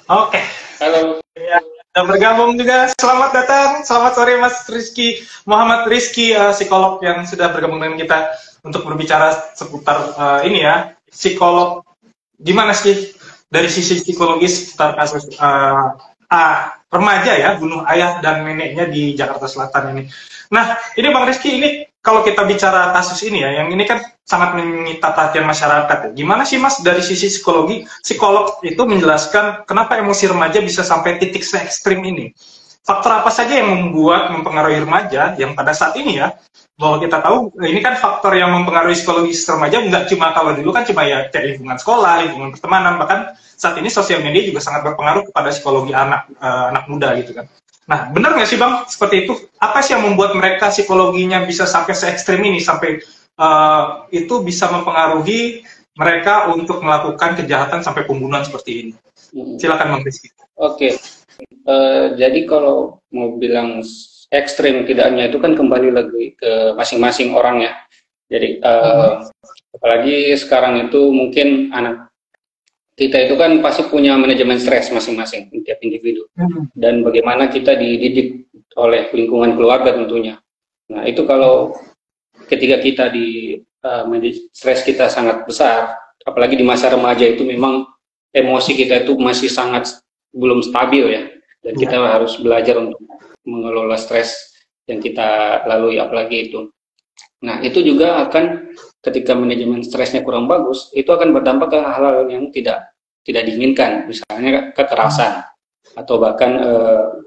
Oke, Halo. ya, dan bergabung juga. Selamat datang, selamat sore Mas Rizky Muhammad Rizky, psikolog yang sudah bergabung dengan kita untuk berbicara seputar ini ya, psikolog. Gimana sih dari sisi psikologis seputar kasus remaja ya bunuh ayah dan neneknya di Jakarta Selatan ini. Nah, ini Bang Rizky, ini kalau kita bicara kasus ini ya, yang ini kan sangat menyita perhatian masyarakat ya. Gimana sih Mas dari sisi psikologi, psikolog itu menjelaskan kenapa emosi remaja bisa sampai titik se ekstrim ini? Faktor apa saja yang mempengaruhi remaja yang pada saat ini ya, bahwa kita tahu ini kan faktor yang mempengaruhi psikologis remaja, nggak cuma kalau dulu kan cuma ya kayak lingkungan sekolah, lingkungan pertemanan, bahkan saat ini sosial media juga sangat berpengaruh kepada psikologi anak muda gitu kan. Nah, benar nggak sih Bang seperti itu? Apa sih yang membuat mereka psikologinya bisa sampai se ekstrim ini, sampai itu bisa mempengaruhi mereka untuk melakukan kejahatan sampai pembunuhan seperti ini? Silakan Bang Rizky. Oke. Jadi kalau mau bilang ekstrim tidaknya itu kan kembali lagi ke masing-masing orang ya. Jadi apalagi sekarang itu mungkin anak kita itu kan pasti punya manajemen stres masing-masing tiap individu, dan bagaimana kita dididik oleh lingkungan keluarga tentunya. Nah itu kalau ketika kita di stres kita sangat besar, apalagi di masa remaja itu memang emosi kita itu masih sangat belum stabil ya, dan kita harus belajar untuk mengelola stres yang kita lalui apalagi itu. Nah itu juga akan ketika manajemen stresnya kurang bagus, itu akan berdampak ke hal-hal yang tidak diinginkan, misalnya kekerasan atau bahkan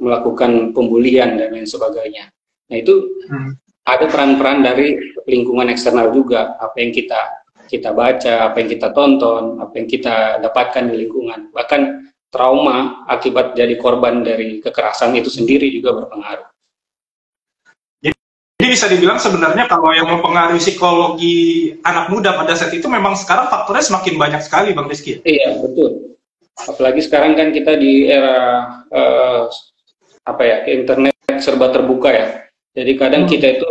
melakukan pembulian dan lain sebagainya. Nah itu ada peran-peran dari lingkungan eksternal juga, apa yang kita baca, apa yang kita tonton, apa yang kita dapatkan di lingkungan, bahkan trauma akibat jadi korban dari kekerasan itu sendiri juga berpengaruh. Jadi bisa dibilang sebenarnya kalau yang mempengaruhi psikologi anak muda pada saat itu memang sekarang faktornya semakin banyak sekali Bang Rizky. Iya, betul. Apalagi sekarang kan kita di era internet serba terbuka ya. Jadi kadang kita itu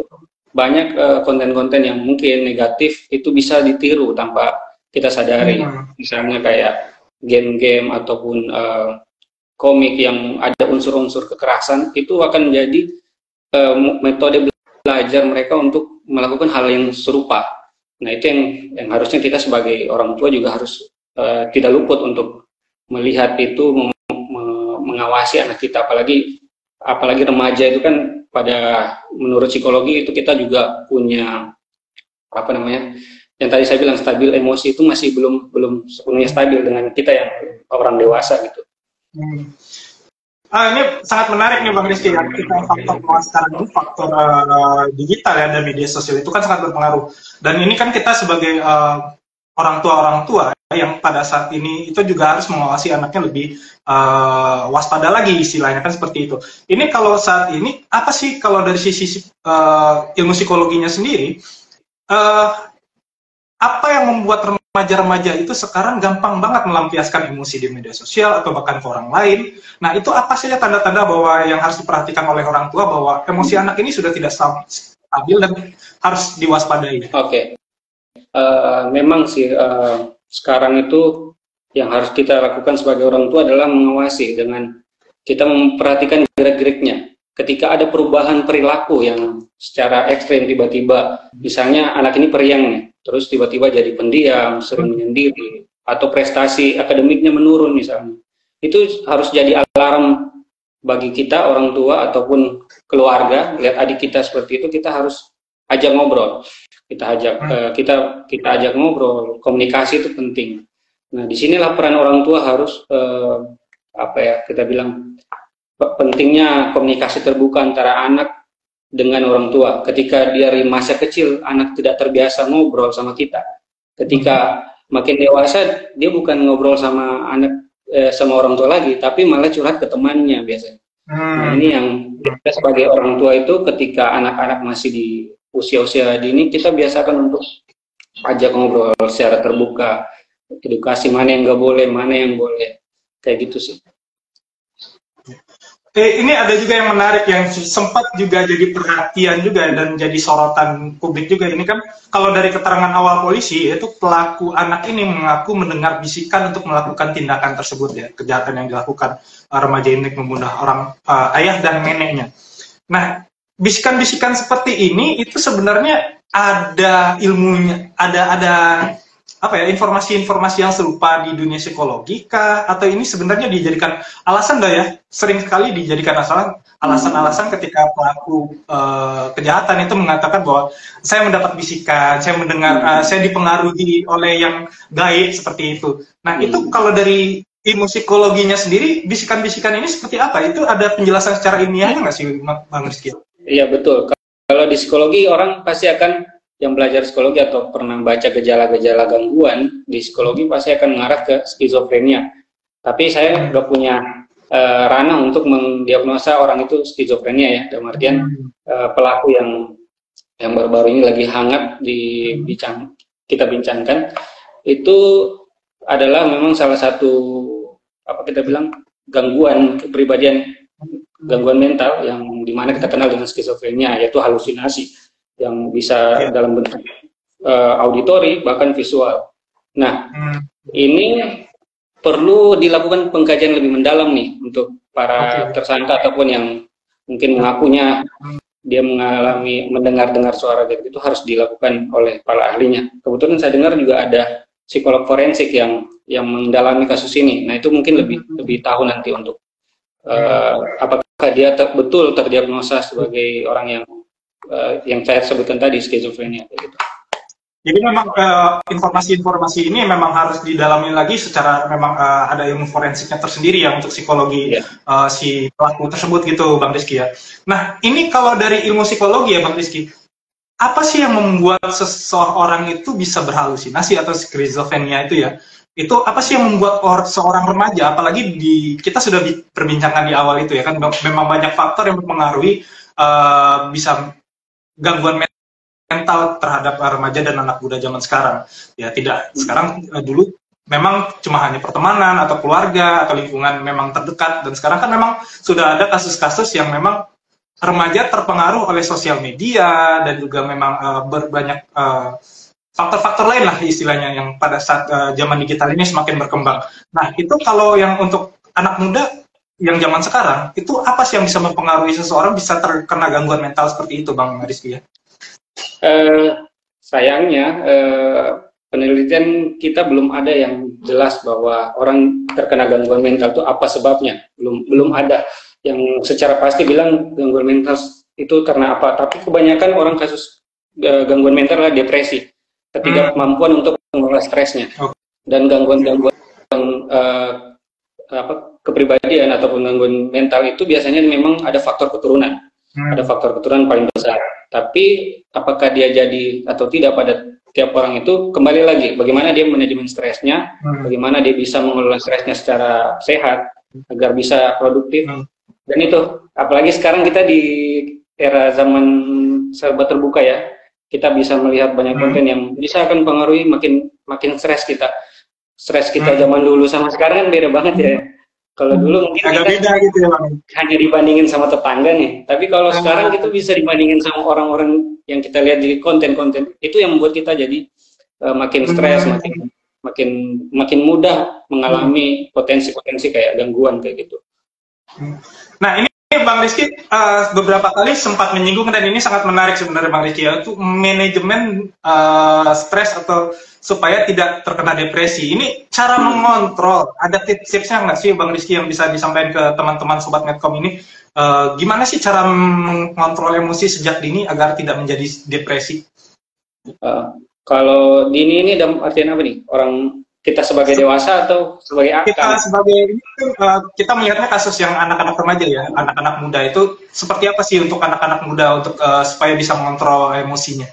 banyak konten-konten yang mungkin negatif itu bisa ditiru tanpa kita sadari. Misalnya kayak game-game ataupun komik yang ada unsur-unsur kekerasan, itu akan menjadi metode belajar mereka untuk melakukan hal yang serupa. Nah itu yang harusnya kita sebagai orang tua juga harus tidak luput untuk melihat itu, mengawasi anak kita, apalagi remaja itu kan menurut psikologi itu kita juga punya yang tadi saya bilang stabil emosi itu masih belum sepenuhnya stabil dengan kita yang orang dewasa gitu. Ini sangat menarik nih Bang Rizky ya. Kita faktor sekarang ini faktor digital ya, dan media sosial itu kan sangat berpengaruh. Dan ini kan kita sebagai orang tua yang pada saat ini itu juga harus mengawasi anaknya lebih waspada lagi, istilahnya kan seperti itu. Ini kalau saat ini apa sih kalau dari sisi ilmu psikologinya sendiri, apa yang membuat remaja-remaja itu sekarang gampang banget melampiaskan emosi di media sosial atau bahkan ke orang lain? Nah itu apa saja tanda-tanda bahwa yang harus diperhatikan oleh orang tua bahwa emosi anak ini sudah tidak stabil dan harus diwaspadai? Oke. Memang sih sekarang itu yang harus kita lakukan sebagai orang tua adalah mengawasi dengan kita memperhatikan gerak-geriknya. Ketika ada perubahan perilaku yang secara ekstrim tiba-tiba, misalnya anak ini periang nih, terus tiba-tiba jadi pendiam, sering menyendiri, atau prestasi akademiknya menurun misalnya, itu harus jadi alarm bagi kita orang tua ataupun keluarga. Lihat adik kita seperti itu, kita harus ajak ngobrol. Kita ajak ngobrol, komunikasi itu penting. Nah, disinilah peran orang tua harus kita bilang pentingnya komunikasi terbuka antara anak dengan orang tua. Ketika dari masa kecil anak tidak terbiasa ngobrol sama kita, ketika makin dewasa dia bukan ngobrol sama sama orang tua lagi, tapi malah curhat ke temannya biasanya. Nah, ini yang kita sebagai orang tua itu ketika anak-anak masih di usia-usia dini, kita biasakan untuk ajak ngobrol secara terbuka, edukasi mana yang nggak boleh, mana yang boleh, kayak gitu sih. Ini ada juga yang menarik yang sempat juga jadi perhatian juga dan jadi sorotan publik juga. Ini kan kalau dari keterangan awal polisi, yaitu pelaku anak ini mengaku mendengar bisikan untuk melakukan tindakan tersebut ya, kejahatan yang dilakukan remaja ini membunuh orang ayah dan neneknya. Nah, bisikan-bisikan seperti ini itu sebenarnya ada ilmunya, ada apa ya, informasi-informasi yang serupa di dunia psikologi kah? Atau ini sebenarnya dijadikan alasan dah ya? Sering sekali dijadikan alasan-alasan ketika pelaku kejahatan itu mengatakan bahwa saya mendapat bisikan, saya mendengar, saya dipengaruhi oleh yang gaib seperti itu. Nah, itu kalau dari ilmu psikologinya sendiri, bisikan-bisikan ini seperti apa? Itu ada penjelasan secara ilmiahnya nggak sih, Bang Rizky? Iya, betul. Kalau di psikologi, orang pasti akan, yang belajar psikologi atau pernah baca gejala-gejala gangguan di psikologi pasti akan mengarah ke skizofrenia. Tapi saya udah punya ranah untuk mendiagnosa orang itu skizofrenia ya, dalam artian pelaku yang baru-baru ini lagi hangat kita bincangkan itu adalah memang salah satu apa kita bilang gangguan kepribadian, gangguan mental yang dimana kita kenal dengan skizofrenia, yaitu halusinasi yang bisa dalam bentuk auditori bahkan visual. Nah, ini perlu dilakukan pengkajian lebih mendalam nih untuk para tersangka ataupun yang mungkin mengakunya dia mengalami mendengar suara gitu, itu harus dilakukan oleh para ahlinya. Kebetulan saya dengar juga ada psikolog forensik yang mendalami kasus ini. Nah, itu mungkin lebih tahu nanti untuk apakah dia betul terdiagnosa sebagai orang yang saya sebutkan tadi, skizofrenia gitu. Jadi memang informasi-informasi ini memang harus didalami lagi secara memang ada ilmu forensiknya tersendiri ya untuk psikologi si pelaku tersebut gitu, Bang Rizky ya. Nah, ini kalau dari ilmu psikologi ya, Bang Rizky, apa sih yang membuat seseorang itu bisa berhalusinasi atau skizofrenia itu ya? Itu apa sih yang membuat seorang remaja, apalagi kita sudah perbincangkan di awal itu ya kan, memang banyak faktor yang mempengaruhi bisa gangguan mental terhadap remaja dan anak muda zaman sekarang. Ya tidak, sekarang dulu memang cuma hanya pertemanan atau keluarga atau lingkungan memang terdekat, dan sekarang kan memang sudah ada kasus-kasus yang memang remaja terpengaruh oleh sosial media dan juga memang berbanyak faktor-faktor lain lah istilahnya yang pada saat zaman digital ini semakin berkembang. Nah, itu kalau yang untuk anak muda yang zaman sekarang, itu apa sih yang bisa mempengaruhi seseorang bisa terkena gangguan mental seperti itu, Bang Rizky ya? Sayangnya penelitian kita belum ada yang jelas bahwa orang terkena gangguan mental itu apa sebabnya. Belum ada yang secara pasti bilang gangguan mental itu karena apa. Tapi kebanyakan orang kasus gangguan mental adalah depresi, ketidakmampuan untuk mengelola stresnya, dan gangguan-gangguan kepribadian ataupun gangguan mental itu biasanya memang ada faktor keturunan. Ada faktor keturunan paling besar. Tapi apakah dia jadi atau tidak pada tiap orang itu kembali lagi bagaimana dia manajemen stresnya, bagaimana dia bisa mengelola stresnya secara sehat agar bisa produktif. Dan itu apalagi sekarang kita di era zaman serba terbuka ya, kita bisa melihat banyak konten yang bisa akan pengaruhi makin stres kita. Stres kita zaman dulu sama sekarang kan beda banget ya. Kalau dulu mungkin agak beda gitu ya, Bang. Hanya dibandingin sama tetangga nih. Tapi kalau sekarang itu bisa dibandingin sama orang-orang yang kita lihat di konten-konten. Itu yang membuat kita jadi makin stres, makin mudah mengalami potensi-potensi kayak gangguan kayak gitu. Nah, ini Bang Rizky beberapa kali sempat menyinggung, dan ini sangat menarik sebenarnya Bang Rizky ya, itu manajemen stres atau supaya tidak terkena depresi. Ini cara mengontrol, ada tips-tipsnya nggak sih Bang Rizky yang bisa disampaikan ke teman-teman Sobat Medcom ini? Gimana sih cara mengontrol emosi sejak dini agar tidak menjadi depresi? Kalau dini ini dalam artian apa nih? Orang kita sebagai dewasa atau sebagai anak? Kita melihatnya kasus yang anak-anak remaja ya, anak-anak muda itu seperti apa sih untuk anak-anak muda untuk supaya bisa mengontrol emosinya?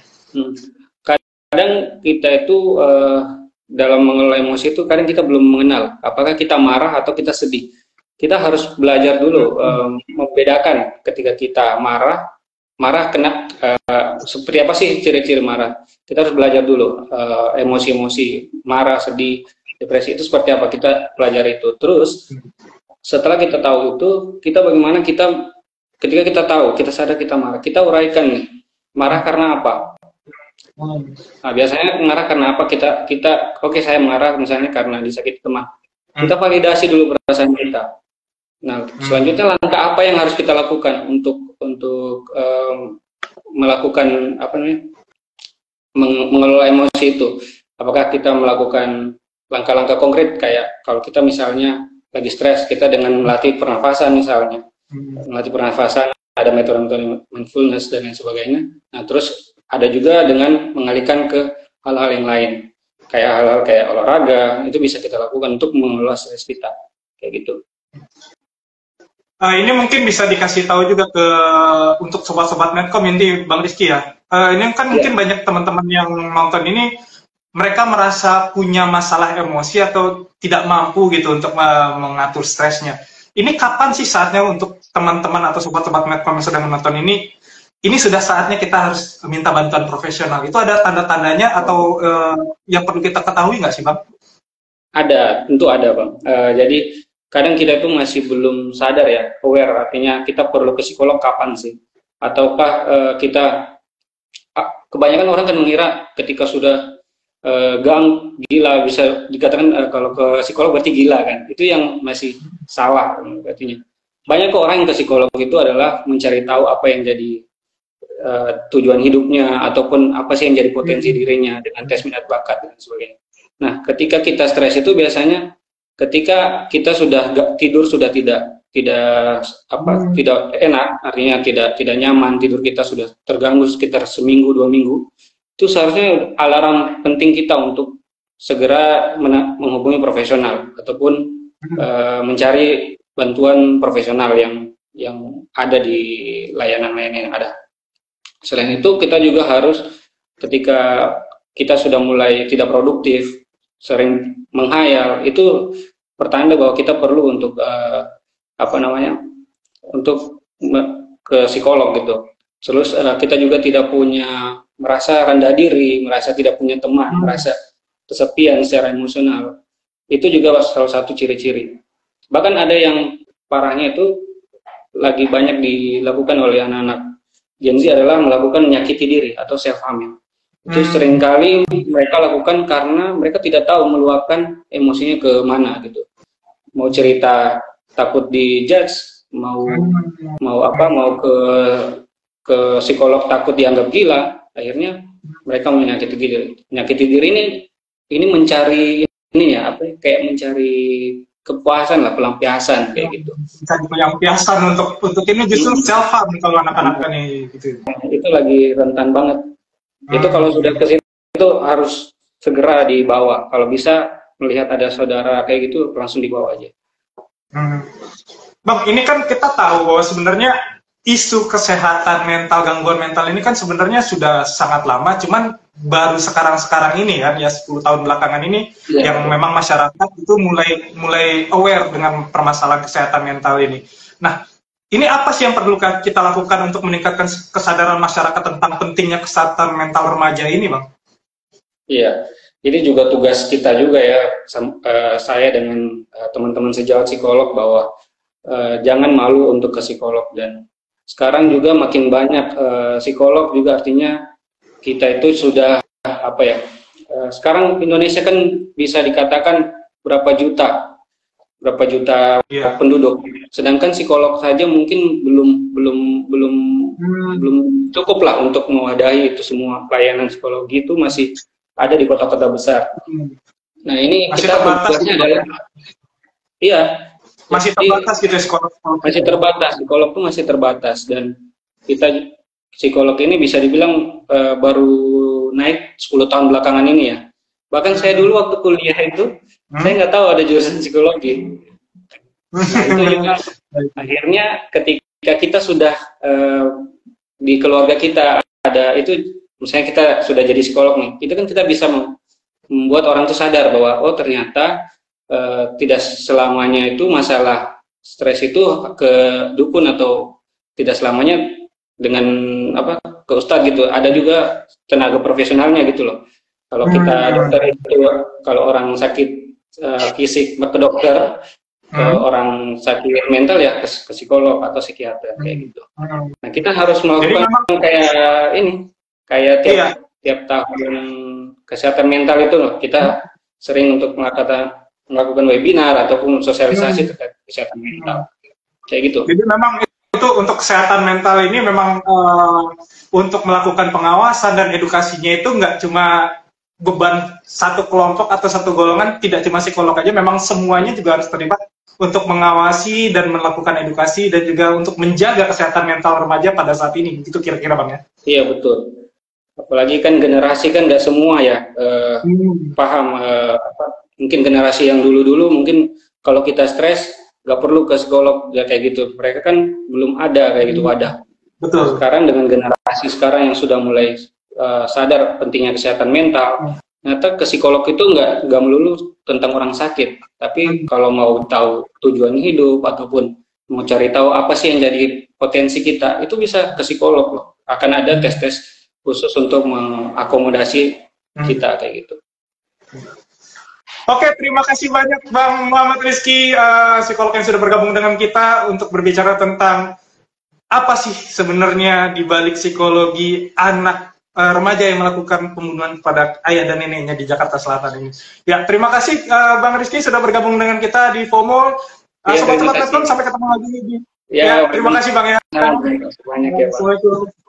Kadang kita itu dalam mengelola emosi itu kadang kita belum mengenal apakah kita marah atau kita sedih. Kita harus belajar dulu membedakan ketika kita marah kena seperti apa sih ciri-ciri marah. Kita harus belajar dulu emosi-emosi marah, sedih, depresi itu seperti apa, kita pelajari itu. Terus setelah kita tahu itu, kita bagaimana kita ketika kita tahu, kita sadar kita marah, kita uraikan nih, marah karena apa? Nah, biasanya marah karena apa? Kita oke, saya marah misalnya karena disakiti teman. Kita validasi dulu perasaan kita. Nah, selanjutnya langkah apa yang harus kita lakukan untuk melakukan apa namanya, mengelola emosi itu? Apakah kita melakukan langkah-langkah konkret kayak kalau kita misalnya lagi stres, kita dengan melatih pernafasan misalnya, melatih pernafasan, ada metode-metode mindfulness dan lain sebagainya. Nah, terus ada juga dengan mengalihkan ke hal-hal yang lain, kayak hal-hal kayak olahraga, itu bisa kita lakukan untuk mengelola stres kita, kayak gitu. Ini mungkin bisa dikasih tahu juga ke untuk sobat-sobat Medcom ini Bang Rizky ya. Ini kan mungkin banyak teman-teman yang nonton ini, mereka merasa punya masalah emosi atau tidak mampu gitu untuk mengatur stresnya. Ini kapan sih saatnya untuk teman-teman atau sobat-sobat Medcom yang sedang menonton ini sudah saatnya kita harus minta bantuan profesional? Itu ada tanda-tandanya atau yang perlu kita ketahui nggak sih Bang? Ada, tentu ada Bang. Jadi kadang kita itu masih belum sadar ya, aware, artinya kita perlu ke psikolog kapan sih? Ataukah kebanyakan orang kan mengira ketika sudah gila, bisa dikatakan kalau ke psikolog berarti gila kan? Itu yang masih salah artinya. Banyak orang yang ke psikolog itu adalah mencari tahu apa yang jadi tujuan hidupnya, ataupun apa sih yang jadi potensi dirinya dengan tes minat bakat dan sebagainya. Nah, ketika kita stres itu biasanya ketika kita sudah tidur sudah tidak enak, artinya tidak nyaman, tidur kita sudah terganggu sekitar seminggu 2 minggu, itu seharusnya alarm penting kita untuk segera menghubungi profesional ataupun mencari bantuan profesional yang ada di layanan-layanan yang ada. Selain itu, kita juga harus ketika kita sudah mulai tidak produktif, sering menghayal, itu pertanda bahwa kita perlu untuk untuk ke psikolog gitu. Terus kita juga tidak punya, merasa rendah diri, merasa tidak punya teman, merasa kesepian secara emosional. Itu juga salah satu ciri-ciri. Bahkan ada yang parahnya itu lagi banyak dilakukan oleh anak-anak Gen Z adalah melakukan menyakiti diri atau self-harm. Itu seringkali mereka lakukan karena mereka tidak tahu meluapkan emosinya ke mana gitu. Mau cerita takut dijudge, mau ke psikolog takut dianggap gila, akhirnya mereka menyakiti diri. Menyakiti diri ini mencari kayak mencari kepuasan lah, pelampiasan kayak gitu. Mencari pelampiasan untuk ini justru self harm kalau anak-anak ini gitu. Itu lagi rentan banget. Itu kalau sudah ke situ itu harus segera dibawa. Kalau bisa melihat ada saudara kayak gitu langsung dibawa aja. Bang, ini kan kita tahu bahwa sebenarnya isu kesehatan mental, gangguan mental ini kan sebenarnya sudah sangat lama, cuman baru sekarang-sekarang ini kan, ya 10 tahun belakangan ini yang memang masyarakat itu mulai aware dengan permasalahan kesehatan mental ini. Nah, ini apa sih yang perlu kita lakukan untuk meningkatkan kesadaran masyarakat tentang pentingnya kesehatan mental remaja ini, Bang? Iya, ini juga tugas kita juga ya, saya dengan teman-teman sejawat psikolog, bahwa jangan malu untuk ke psikolog. Dan sekarang juga makin banyak psikolog juga, artinya kita itu sudah sekarang Indonesia kan bisa dikatakan berapa juta penduduk, sedangkan psikolog saja mungkin belum cukup lah untuk mewadahi itu semua. Pelayanan psikologi itu masih ada di kota-kota besar. Nah, ini masih kita tugasnya adalah masih terbatas gitu psikolog. Masih terbatas, psikolog itu masih terbatas, dan kita psikolog ini bisa dibilang baru naik 10 tahun belakangan ini ya. Bahkan saya dulu waktu kuliah itu saya nggak tahu ada jurusan psikologi. Nah, itu juga akhirnya ketika kita sudah di keluarga kita ada itu, misalnya kita sudah jadi psikolog nih, itu kan kita bisa membuat orang itu sadar bahwa oh ternyata tidak selamanya itu masalah stres itu ke dukun, atau tidak selamanya dengan ke ustadz gitu. Ada juga tenaga profesionalnya gitu loh. Kalau kita dokter itu, kalau orang sakit fisik ke dokter, ke orang sakit mental ya ke psikolog atau psikiater kayak gitu. Nah kita harus melakukan kayak ini, kayak tiap tahun kesehatan mental itu loh, kita sering untuk melakukan webinar ataupun sosialisasi terkait kesehatan mental kayak gitu. Jadi memang itu untuk kesehatan mental ini memang untuk melakukan pengawasan dan edukasinya itu nggak cuma beban satu kelompok atau satu golongan, tidak cuma psikolog aja, memang semuanya juga harus terlibat untuk mengawasi dan melakukan edukasi dan juga untuk menjaga kesehatan mental remaja pada saat ini. Itu kira-kira Bang ya? Iya betul. Apalagi kan generasi kan nggak semua ya paham. Mungkin generasi yang dulu-dulu mungkin kalau kita stres nggak perlu ke psikolog ya kayak gitu. Mereka kan belum ada kayak gitu wadah. Betul. Sekarang dengan generasi sekarang yang sudah mulai sadar pentingnya kesehatan mental, ternyata ke psikolog itu nggak melulu tentang orang sakit, tapi kalau mau tahu tujuan hidup ataupun mau cari tahu apa sih yang jadi potensi kita, itu bisa ke psikolog loh. Akan ada tes-tes khusus untuk mengakomodasi kita kayak gitu. Oke, terima kasih banyak Bang Muhammad Rizky, psikolog yang sudah bergabung dengan kita untuk berbicara tentang apa sih sebenarnya di balik psikologi anak remaja yang melakukan pembunuhan kepada ayah dan neneknya di Jakarta Selatan ini. Ya, terima kasih Bang Rizky sudah bergabung dengan kita di FOMO. Sobat-sobat Netron, sampai ketemu lagi. Terima kasih Bang ya. Banyak ya, Pak. Assalamualaikum.